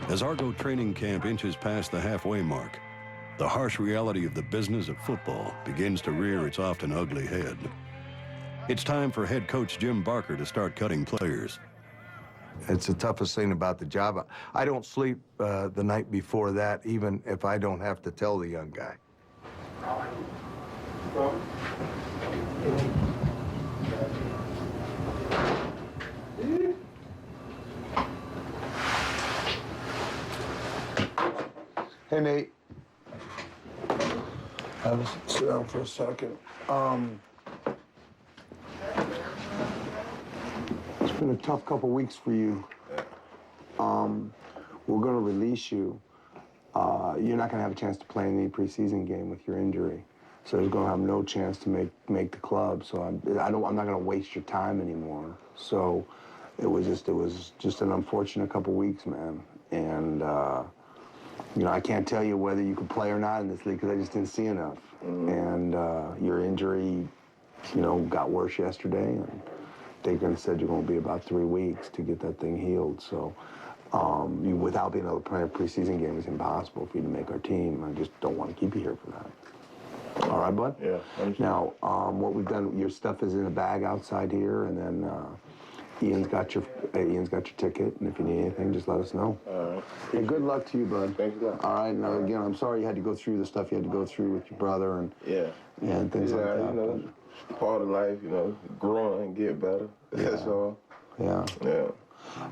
As Argo training camp inches past the halfway mark, the harsh reality of the business of football begins to rear its often ugly head. It's time for head coach Jim Barker to start cutting players. It's the toughest thing about the job. I don't sleep the night before that, even if I don't have to tell the young guy. Hey, Nate. Have a sit down for a second. It's been a tough couple weeks for you. We're going to release you. You're not going to have a chance to play in any preseason game with your injury. So you're going to have no chance to make the club. So I'm not going to waste your time anymore. So it was just an unfortunate couple weeks, man. And you know, I can't tell you whether you could play or not in this league because I just didn't see enough. And your injury, you know, got worse yesterday, and they're going to said you're going to be about 3 weeks to get that thing healed. So without being able to play a preseason game, it's impossible for you to make our team. I just don't want to keep you here for that. All right, bud? Yeah. Now, what we've done, your stuff is in a bag outside here, and then Ian's got your ticket, and if you need anything, just let us know. All right. Hey, good luck to you, bud. Thank you. All right. Now, again, I'm sorry you had to go through the stuff you had to go through with your brother and things like that. You know, part of life, you know, growing and get better. That's all. Yeah. Yeah.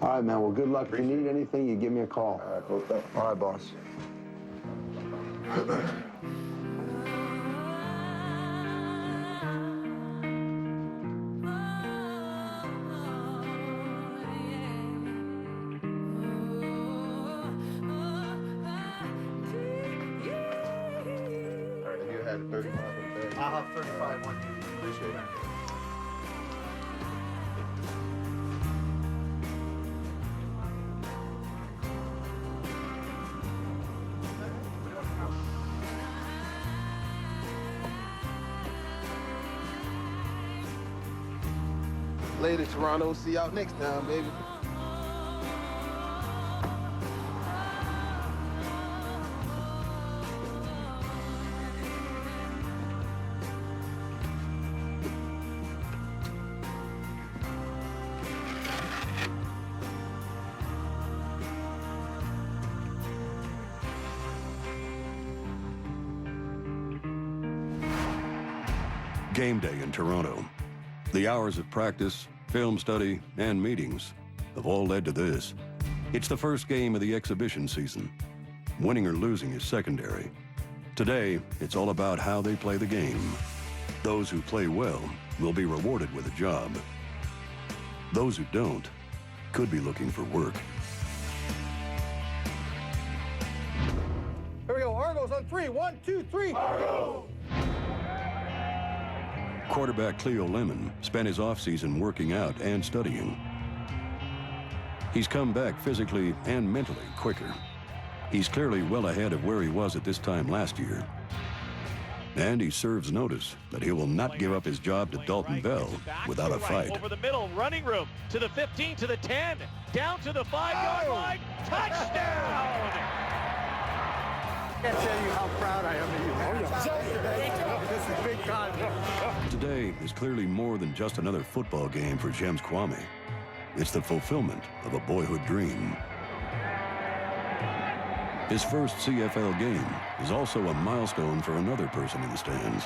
All right, man. Well, good luck. If you need anything, you give me a call. All right, cool. Thanks. All right, boss. You had 35 on the bag. I'll have 35 on you. Appreciate it. Later, Toronto. See y'all next time, baby. Game day in Toronto. The hours of practice, film study, and meetings have all led to this. It's the first game of the exhibition season. Winning or losing is secondary. Today, it's all about how they play the game. Those who play well will be rewarded with a job. Those who don't could be looking for work. Here we go. Argos on 3. 1, 2, 3. Argos! Quarterback Cleo Lemon spent his offseason working out and studying. He's come back physically and mentally quicker. He's clearly well ahead of where he was at this time last year. And he serves notice that he will not give up his job to Dalton Bell without a fight. Over the middle, running room, to the 15, to the 10, down to the 5-yard line, touchdown! I can't tell you how proud I am of you. This is big time. Today is clearly more than just another football game for James Kwame. It's the fulfillment of a boyhood dream. His first CFL game is also a milestone for another person in the stands.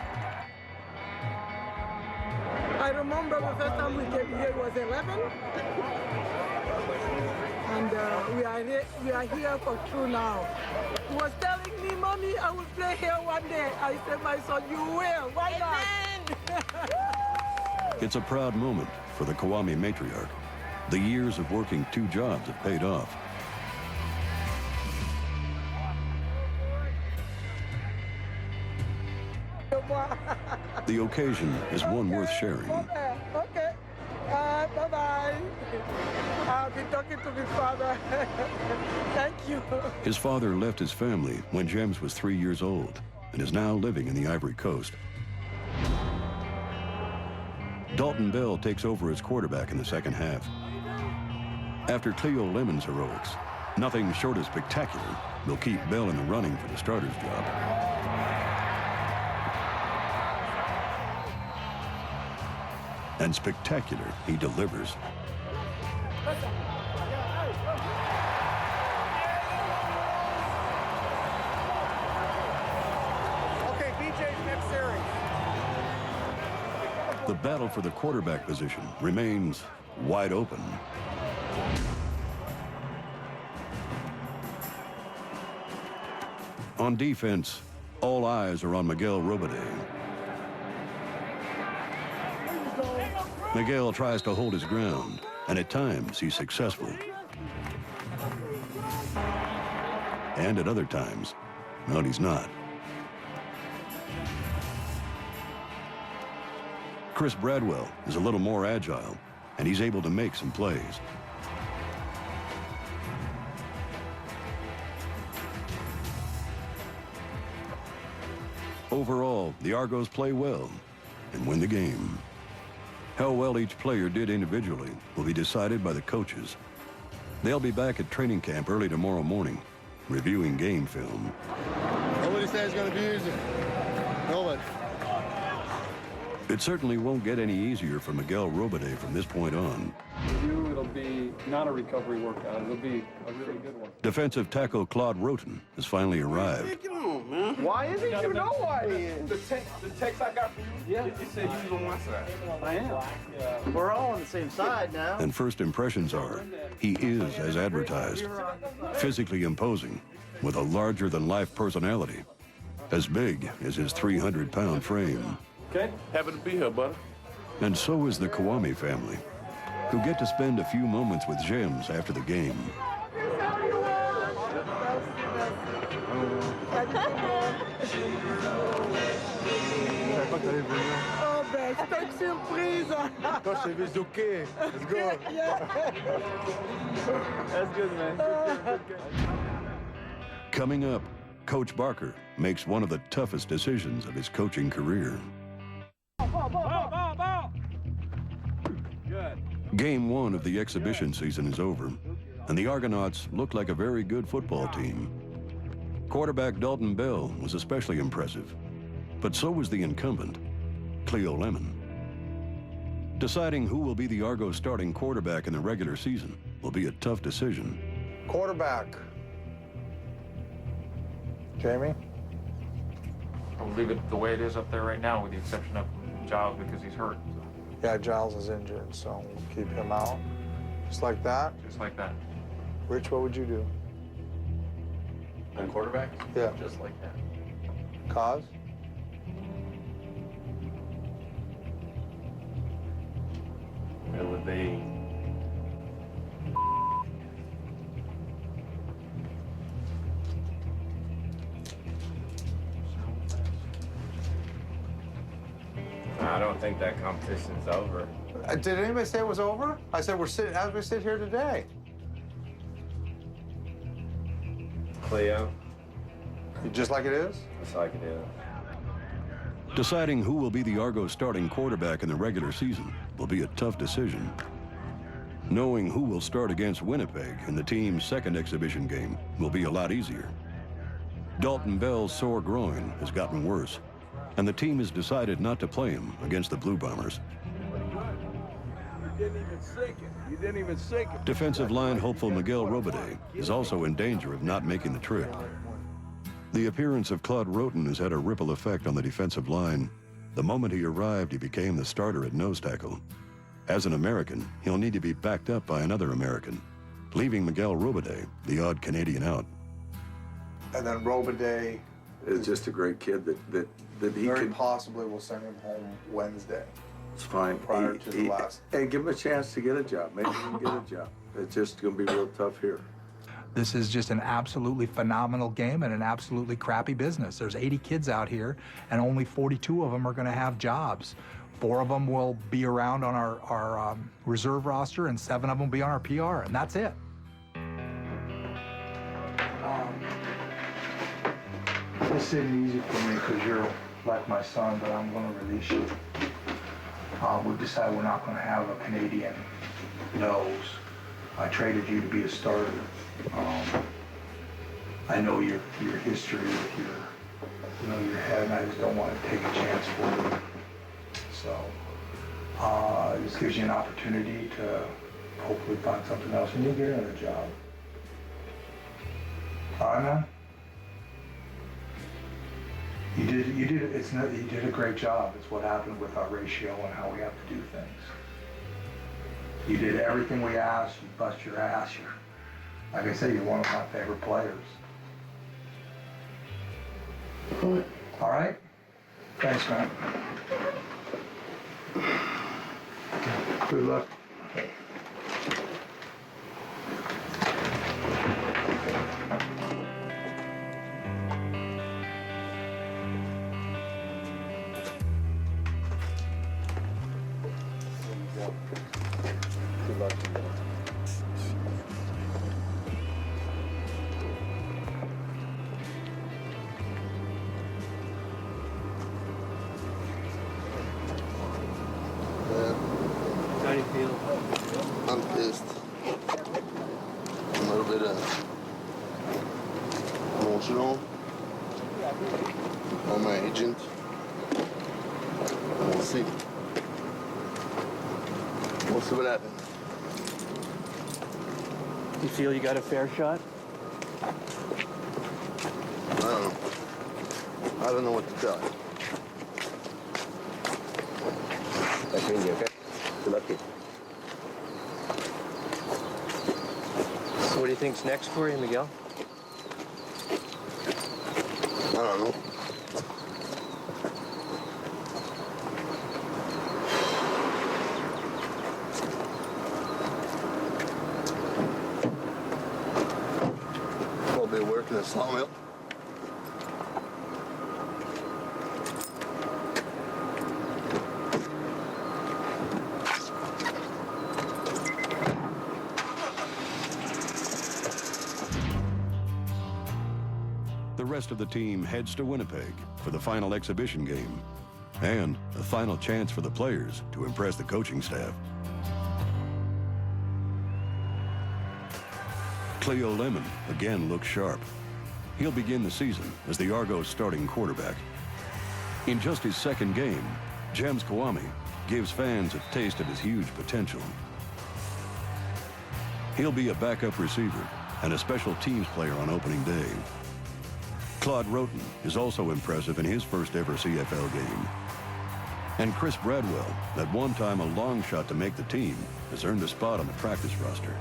I remember the first time we came here was 11. And we are here for 2 now. He was telling me, Mommy, I will play here one day. I said, my son, you will. Why not? It's a proud moment for the Kwame matriarch. The years of working 2 jobs have paid off. The occasion is one worth sharing. Okay. Bye-bye. I'll be talking to my father. Thank you. His father left his family when James was 3 years old and is now living in the Ivory Coast. Dalton Bell takes over as quarterback in the second half. After Cleo Lemon's heroics, Nothing short of spectacular will keep Bell in the running for the starter's job. And spectacular he delivers. Okay, BJ's next series. The battle for the quarterback position remains wide open. On defense, all eyes are on Miguel Robidet. Miguel tries to hold his ground, and at times he's successful. And at other times, no, he's not. Chris Bradwell is a little more agile, and he's able to make some plays. Overall, the Argos play well and win the game. How well each player did individually will be decided by the coaches. They'll be back at training camp early tomorrow morning, reviewing game film. Nobody says it's going to be easy. Nobody. It certainly won't get any easier for Miguel Robidet from this point on. It'll be not a recovery workout. It'll be a really good one. Defensive tackle Claude Roten has finally arrived. Get on, man. Why is he? You know why he is. The text I got for you, Yeah. it said you was on my side. I am. We're all on the same side now. And first impressions are, he is as advertised. Physically imposing, with a larger-than-life personality. As big as his 300-pound frame. Okay. Happy to be here, buddy. And so is the Kwame family, who get to spend a few moments with James after the game. Oh, ben, c'est une surprise. Quand je vais joker. Let's go. That's good, man. Coming up, Coach Barker makes one of the toughest decisions of his coaching career. Good. Game 1 of the exhibition season is over, and the Argonauts look like a very good football team. Quarterback Dalton Bell was especially impressive, but so was the incumbent, Cleo Lemon. Deciding who will be the Argos starting quarterback in the regular season will be a tough decision. Quarterback. Jamie? I'll leave it the way it is up there right now, with the exception of Giles because he's hurt. Yeah, Giles is injured, so we'll keep him out. Just like that. Just like that. Rich, what would you do? And quarterback? Yeah. Just like that. Cause? It would be... I don't think that competition's over. Did anybody say it was over? I said we're sitting as we sit here today. Cleo, Just like it is? just like it is. Deciding who will be the Argos starting quarterback in the regular season will be a tough decision. Knowing who will start against Winnipeg in the team's second exhibition game will be a lot easier. Dalton Bell's sore groin has gotten worse, and the team has decided not to play him against the Blue Bombers. You didn't even sink it. You didn't even sink it. Defensive line hopeful Miguel Robidet is also in danger of not making the trip. The appearance of Claude Roten has had a ripple effect on the defensive line. The moment he arrived, he became the starter at nose tackle. As an American, he'll need to be backed up by another American, leaving Miguel Robidet the odd Canadian out. And then Robidet is just a great kid that he very could. possibly will send him home Wednesday. It's fine. prior to the last. Hey, give him a chance to get a job. Maybe he can get a job. It's just going to be real tough here. This is just an absolutely phenomenal game and an absolutely crappy business. There's 80 kids out here, and only 42 of them are going to have jobs. 4 of them will be around on our reserve roster, and 7 of them will be on our PR, and that's it. This isn't easy for me because you're like my son, but I'm going to release you. We've decided we're not going to have a Canadian nose. I traded you to be a starter. I know your history with your head, and I just don't want to take a chance for you. So this gives you an opportunity to hopefully find something else, and you'll get another job. All right, man. You did a great job. It's what happened with our ratio and how we have to do things. You did everything we asked. You bust your ass. Like I said, you're one of my favorite players. All right? Thanks, man. Good luck. Good luck to you. How do you feel? I'm pissed. A little bit emotional. On my agent. And we'll see. We'll see what happens. You feel you got a fair shot? I don't know. I don't know what to tell you. That's me, okay? Good luck, kid. So what do you think's next for you, Miguel? I don't know. Probably working at a sawmill. The rest of the team heads to Winnipeg for the final exhibition game and a final chance for the players to impress the coaching staff. Cleo Lemon again looks sharp. He'll begin the season as the Argos starting quarterback. In just his second game, James Kwame gives fans a taste of his huge potential. He'll be a backup receiver and a special teams player on opening day. Claude Roten is also impressive in his first ever CFL game. And Chris Bradwell, at one time a long shot to make the team, has earned a spot on the practice roster.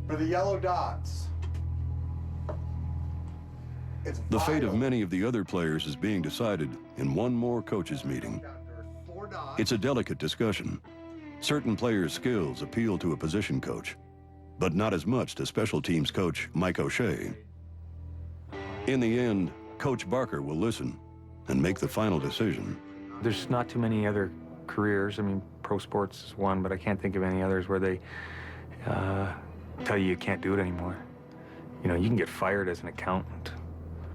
For the yellow dots, it's The fate vital. of many of the other players is being decided in one more coaches' meeting. It's a delicate discussion. Certain players' skills appeal to a position coach, but not as much to special teams coach Mike O'Shea. In the end, Coach Barker will listen and make the final decision. There's not too many other careers. I mean, pro sports is one, but I can't think of any others where they tell you can't do it anymore. You know, you can get fired as an accountant,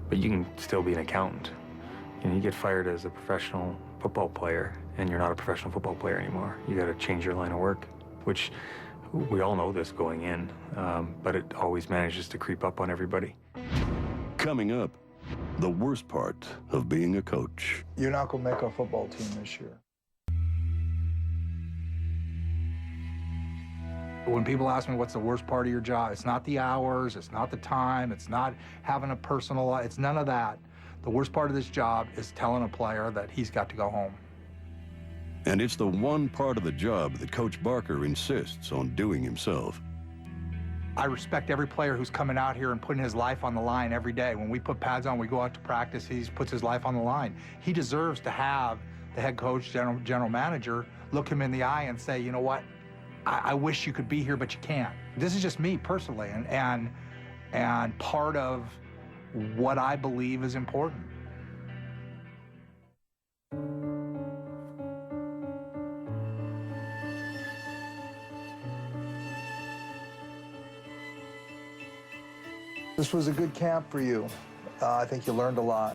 but you can still be an accountant. You know, you get fired as a professional football player, and you're not a professional football player anymore. You got to change your line of work, which we all know this going in, but it always manages to creep up on everybody. Coming up, the worst part of being a coach. You're not going to make our football team this year. When people ask me what's the worst part of your job, it's not the hours, it's not the time, it's not having a personal life, it's none of that. The worst part of this job is telling a player that he's got to go home. And it's the one part of the job that Coach Barker insists on doing himself. I respect every player who's coming out here and putting his life on the line every day. When we put pads on, we go out to practice, he puts his life on the line. He deserves to have the head coach, general manager, look him in the eye and say, you know what, I wish you could be here, but you can't. This is just me personally, and part of what I believe is important. This was a good camp for you. I think you learned a lot.